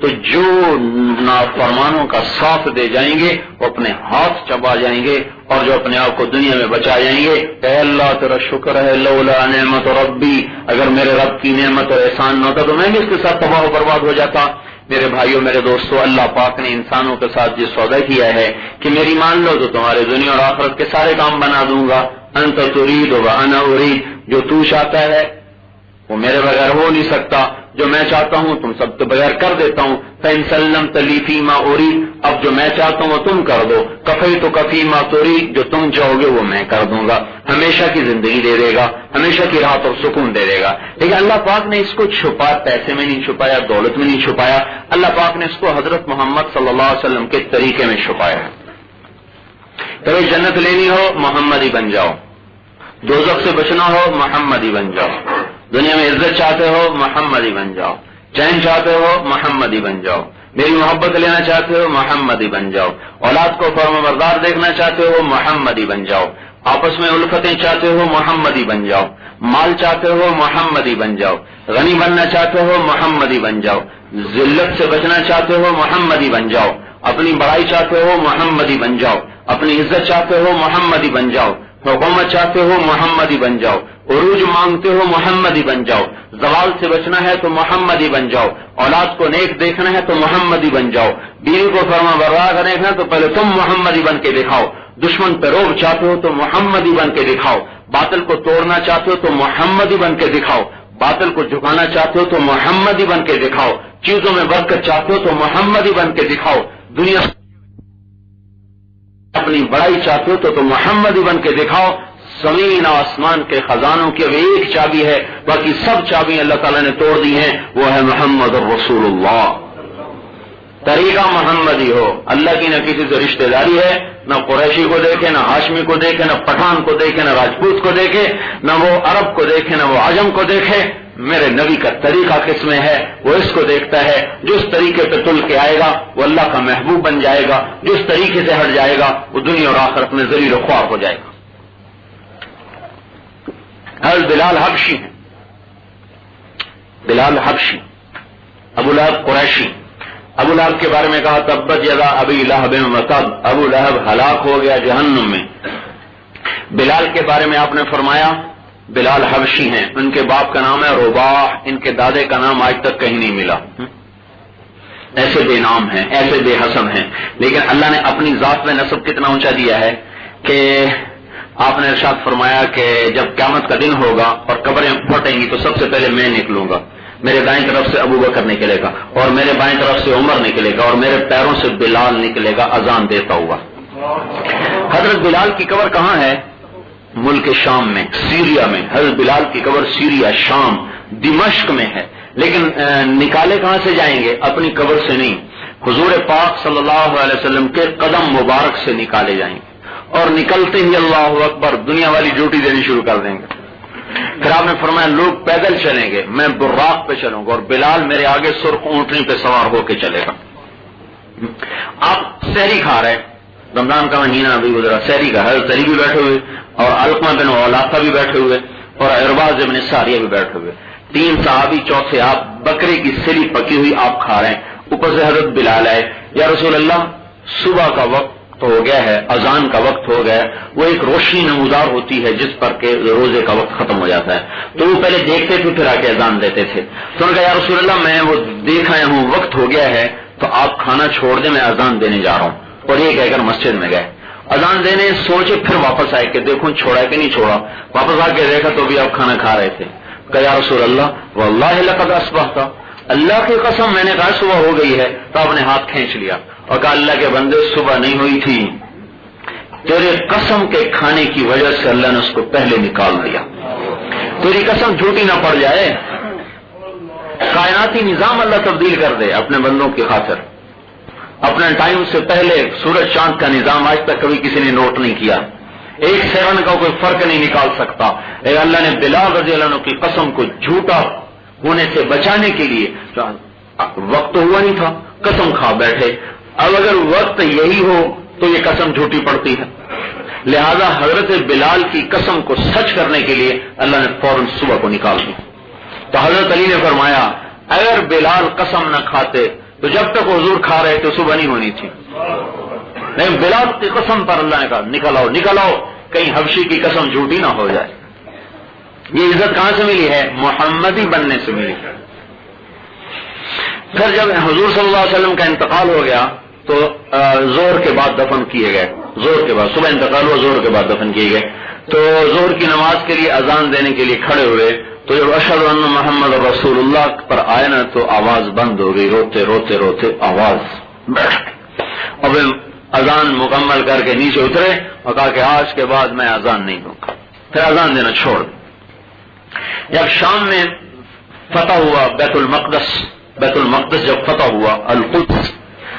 تو جو نافرمانوں کا ساتھ دے جائیں گے وہ اپنے ہاتھ چبا جائیں گے، اور جو اپنے آپ کو دنیا میں بچا جائیں گے اے اللہ تیرا شکر ہے، لولا نعمت ربی، اگر میرے رب کی نعمت اور احسان نہ ہوتا تو میں بھی اس کے ساتھ تباہ و برباد ہو جاتا۔ میرے بھائیوں، میرے دوستو، اللہ پاک نے انسانوں کے ساتھ یہ سودا کیا ہے کہ میری مان لو تو تمہارے دنیا اور آخرت کے سارے کام بنا دوں گا۔ انت ترید وانا ارید، جو تو چاہتا ہے وہ میرے بغیر ہو نہیں سکتا، جو میں چاہتا ہوں تم سب کے بغیر کر دیتا ہوں۔ فإن سلمت لي فيما أريد، اب جو میں چاہتا ہوں وہ تم کر دو۔ کفیتک فيما تريد، جو تم چاہو گے وہ میں کر دوں گا۔ ہمیشہ کی زندگی دے دے گا، ہمیشہ کی راحت اور سکون دے دے گا۔ لیکن اللہ پاک نے اس کو چھپا، پیسے میں نہیں چھپایا، دولت میں نہیں چھپایا، اللہ پاک نے اس کو حضرت محمد صلی اللہ علیہ وسلم کے طریقے میں چھپایا ہے۔ کبھی جنت لینی ہو محمدی بن جاؤ، دوزخ سے بچنا ہو محمدی بن جاؤ، دنیا میں عزت چاہتے ہو محمدی بن جاؤ، چین چاہتے ہو محمدی بن جاؤ، میری محبت لینا چاہتے ہو محمدی بن جاؤ، اولاد کو فرمانبردار دیکھنا چاہتے ہو محمدی بن جاؤ، آپس میں الفتیں چاہتے ہو محمدی بن جاؤ، مال چاہتے ہو محمدی بن جاؤ، غنی بننا چاہتے ہو محمدی بن جاؤ، ذلت سے بچنا چاہتے ہو محمدی بن جاؤ، اپنی بڑائی چاہتے ہو محمدی بن جاؤ، اپنی عزت چاہتے ہو محمدی بن جاؤ، حکومت چاہتے ہو محمدی بن جاؤ، عروج مانگتے ہو محمدی بن جاؤ، زوال سے بچنا ہے تو محمدی بن جاؤ، اولاد کو نیک دیکھنا ہے تو محمدی بن جاؤ، بیوی کو فرما بردار دیکھنا ہے تو پہلے تم محمدی بن کے دکھاؤ، دشمن پہ روب چاہتے ہو تو محمدی بن کے دکھاؤ، باطل کو توڑنا چاہتے ہو تو محمدی بن کے دکھاؤ، باطل کو جھکانا چاہتے ہو تو محمدی بن کے دکھاؤ، چیزوں میں برکت چاہتے ہو تو محمدی بن کے دکھاؤ، دنیا اپنی بڑائی چاہتے ہو تو محمدی بن کے دکھاؤ۔ زمین آسمان کے خزانوں کی اب ایک چابی ہے، باقی سب چابیاں اللہ تعالیٰ نے توڑ دی ہیں، وہ ہے محمد الرسول اللہ۔ طریقہ محمدی ہو، اللہ کی نہ کسی سے رشتہ داری ہے، نہ قریشی کو دیکھے، نہ ہاشمی کو دیکھے، نہ پٹھان کو دیکھے، نہ راجپوت کو دیکھے، نہ وہ عرب کو دیکھے، نہ وہ عجم کو دیکھے، میرے نبی کا طریقہ کس میں ہے وہ اس کو دیکھتا ہے۔ جس طریقے پہ تل کے آئے گا وہ اللہ کا محبوب بن جائے گا، جس طریقے سے ہٹ جائے گا وہ دنیا اور آخرت میں ذلیل و خوار ہو جائے گا۔ بلال حبشی ہیں، بلال حبشی، ابو لہب قریشی۔ ابو لہب کے بارے میں کہا تبت یدا ابی لہب وتب، ابو لہب ہلاک ہو گیا جہنم میں۔ بلال کے بارے میں آپ نے فرمایا بلال حبشی ہیں، ان کے باپ کا نام ہے رباح، ان کے دادے کا نام آج تک کہیں نہیں ملا۔ ایسے بے نام ہیں، ایسے بے حسن ہیں، لیکن اللہ نے اپنی ذات میں نسب کتنا اونچا دیا ہے کہ آپ نے ارشاد فرمایا کہ جب قیامت کا دن ہوگا اور قبریں پھٹیں گی تو سب سے پہلے میں نکلوں گا، میرے دائیں طرف سے ابو بکر نکلے گا، اور میرے بائیں طرف سے عمر نکلے گا، اور میرے پیروں سے بلال نکلے گا اذان دیتا ہوا۔ حضرت بلال کی قبر کہاں ہے؟ ملک شام میں، سیریا میں۔ حضرت بلال کی قبر سیریا، شام، دمشق میں ہے، لیکن نکالے کہاں سے جائیں گے؟ اپنی قبر سے نہیں، حضور پاک صلی اللہ علیہ وسلم کے قدم مبارک سے نکالے جائیں گے، اور نکلتے ہی اللہ اکبر دنیا والی ڈیوٹی دینی شروع کر دیں گے۔ پھر آپ نے فرمایا لوگ پیدل چلیں گے، میں براق پہ چلوں گا، اور بلال میرے آگے سرخ اونٹنی پہ سوار ہو کے چلے گا۔ آپ سحری کھا رہے، رمضان کا مہینہ ابھی گزرا، سحری کا، حضرت علی بھی بیٹھے ہوئے، اور علقمہ بن علاقہ بھی بیٹھے ہوئے، اور ارباز بن ساریہ بھی بیٹھے ہوئے، تین صحابی، چوتھے آپ، بکرے کی سلی پکی ہوئی آپ کھا رہے ہیں، اوپر سے حضرت بلال آئے، یا رسول اللہ صبح کا وقت ہو گیا ہے، اذان کا وقت ہو گیا ہے، وہ ایک روشنی نمودار ہوتی ہے جس پر کہ روزے کا وقت ختم ہو جاتا ہے، تو وہ پہلے دیکھتے تھے پھر آ کے اذان دیتے تھے۔ تو انہوں نے کہا یا رسول اللہ میں وہ دیکھ آیا ہوں، وقت ہو گیا ہے تو آپ کھانا چھوڑ دیں، میں اذان دینے جا رہا ہوں، اور یہ کہہ کر مسجد میں گئے، اذان دینے سوچے، پھر واپس آئے کہ دیکھوں چھوڑا کہ نہیں چھوڑا، واپس آ کے دیکھا تو بھی آپ کھانا کھا رہے تھے۔ کہا یا رسول اللہ واللہ لقد اصبحت، اللہ کی قسم میں نے کہا صبح ہو گئی ہے، تو آپ نے ہاتھ کھینچ لیا اور کہا اللہ کے بندے صبح نہیں ہوئی تھی، تیرے قسم کے کھانے کی وجہ سے اللہ نے اس کو پہلے نکال دیا، تیری قسم جھوٹی نہ پڑ جائے، کائناتی نظام اللہ تبدیل کر دے اپنے بندوں کی خاطر۔ اپنے ٹائم سے پہلے سورج چاند کا نظام آج تک کبھی کسی نے نوٹ نہیں کیا، ایک سیکنڈ کا کوئی فرق نہیں نکال سکتا۔ اللہ نے بلال رضی اللہ عنہ کی قسم کو جھوٹا ہونے سے بچانے کے لیے، وقت تو ہوا نہیں تھا، قسم کھا بیٹھے، اب اگر وقت یہی ہو تو یہ قسم جھوٹی پڑتی ہے، لہذا حضرت بلال کی قسم کو سچ کرنے کے لیے اللہ نے فوراً صبح کو نکال دی۔ تو حضرت علی نے فرمایا اگر بلال قسم نہ کھاتے تو جب تک حضور کھا رہے تو صبح نہیں ہونی تھی. نہیں، بلال کی قسم پر اللہ نے کہا نکل آؤ نکل آؤ، کہیں حبشی کی قسم جھوٹی نہ ہو جائے. یہ عزت کہاں سے ملی ہے؟ محمدی بننے سے ملی. پھر جب حضور صلی اللہ علیہ وسلم کا انتقال ہو گیا تو زور کے بعد دفن کیے گئے. زور کے بعد، صبح انتقال ہوا، زور کے بعد دفن کیے گئے. تو زور کی نماز کے لیے اذان دینے کے لیے کھڑے ہوئے تو جب اشہد ان محمد رسول اللہ پر آئے نا تو آواز بند ہو گئی، روتے روتے روتے آواز بیٹھ گئی. اب اذان مکمل کر کے نیچے اترے اور کہا کہ آج کے بعد میں اذان نہیں دوں گا. پھر اذان دینا چھوڑ دیں. جب شام میں فتح ہوا بیت المقدس جب فتح ہوا، القدس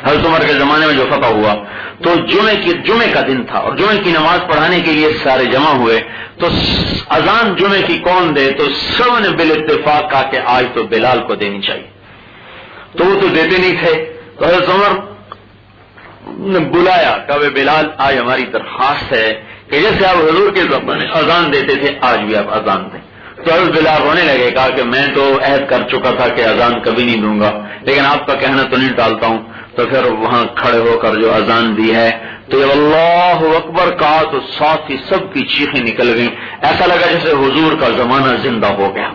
حضرت عمر کے زمانے میں جو فتح ہوا تو جمعے کا دن تھا اور جمعے کی نماز پڑھانے کے لیے سارے جمع ہوئے. تو اذان جمعے کی کون دے؟ تو سب نے بالاتفاق کہا کہ آج تو بلال کو دینی چاہیے. تو وہ تو دیتے نہیں تھے. تو حضرت عمر نے بلایا، کہا بلال آج ہماری درخواست ہے کہ جیسے آپ حضور کے زمانے اذان دیتے تھے آج بھی آپ اذان دیں. تو حضرت بلال رونے لگے، کہا کہ میں تو عہد کر چکا تھا کہ اذان کبھی نہیں دوں گا، لیکن آپ کا کہنا تو نہیں ٹالتا ہوں. تو پھر وہاں کھڑے ہو کر جو اذان دی ہے تو جب اللہ اکبر کہا تو ساتھ ہی سب کی چیخیں نکل گئیں. ایسا لگا جیسے حضور کا زمانہ زندہ ہو گیا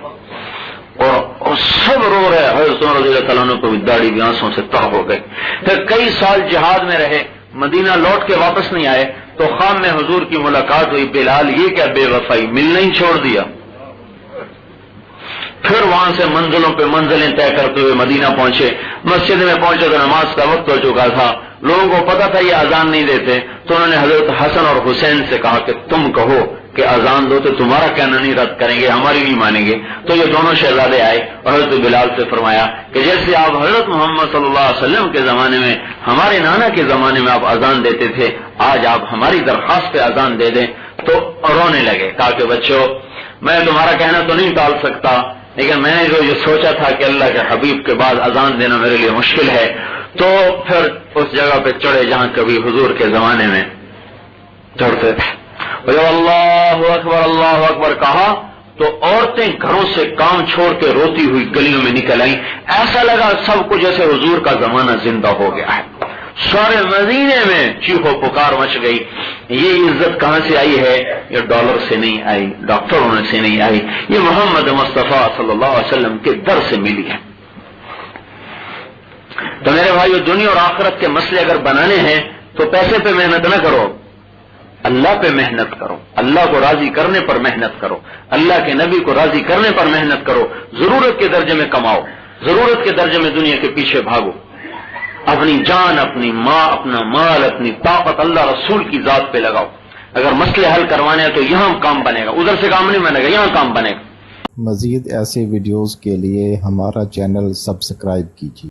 اور سب رو رہے. حضرت عمر رضی اللہ تعالیٰ عنہ کو داڑھی بھی آنسوں سے تر ہو گئے. پھر کئی سال جہاد میں رہے، مدینہ لوٹ کے واپس نہیں آئے. تو خام میں حضور کی ملاقات ہوئی. بلال یہ کیا بے وفائی، ملنا ہی چھوڑ دیا. پھر وہاں سے منزلوں پہ منزلیں طے کرتے ہوئے مدینہ پہنچے. مسجد میں پہنچے تو نماز کا وقت ہو چکا تھا. لوگوں کو پتا تھا یہ اذان نہیں دیتے تو انہوں نے حضرت حسن اور حسین سے کہا کہ تم کہو کہ اذان دو تو تمہارا کہنا نہیں رد کریں گے، ہماری نہیں مانیں گے. تو یہ دونوں شہزادے آئے اور حضرت بلال سے فرمایا کہ جیسے آپ حضرت محمد صلی اللہ علیہ وسلم کے زمانے میں، ہمارے نانا کے زمانے میں آپ اذان دیتے تھے، آج آپ ہماری درخواست پہ اذان دے دیں. تو رونے لگے. کہا کہ بچوں میں تمہارا کہنا تو نہیں ٹال سکتا، لیکن میں نے جو یہ سوچا تھا کہ اللہ کے حبیب کے بعد اذان دینا میرے لیے مشکل ہے. تو پھر اس جگہ پہ چڑھے جہاں کبھی حضور کے زمانے میں چڑھتے تھے. اور جب اللہ اکبر کہا تو عورتیں گھروں سے کام چھوڑ کے روتی ہوئی گلیوں میں نکل آئیں. ایسا لگا سب کو جیسے حضور کا زمانہ زندہ ہو گیا ہے. سارے مدینے میں چیخو پکار مچ گئی. یہ عزت کہاں سے آئی ہے؟ یہ ڈالر سے نہیں آئی، ڈاکٹروں سے نہیں آئی، یہ محمد مصطفیٰ صلی اللہ علیہ وسلم کے در سے ملی ہے. تو میرے بھائیو، دنیا اور آخرت کے مسئلے اگر بنانے ہیں تو پیسے پہ محنت نہ کرو، اللہ پہ محنت کرو، اللہ کو راضی کرنے پر محنت کرو، اللہ کے نبی کو راضی کرنے پر محنت کرو. ضرورت کے درجے میں کماؤ، ضرورت کے درجے میں دنیا کے پیچھے بھاگو. اپنی جان، اپنی ماں، اپنا مال، اپنی طاقت اللہ رسول کی ذات پہ لگاؤ. اگر مسئلے حل کروانے ہیں تو یہاں کام بنے گا، ادھر سے کام نہیں بنے گا، یہاں کام بنے گا. مزید ایسے ویڈیوز کے لیے ہمارا چینل سبسکرائب کیجیے.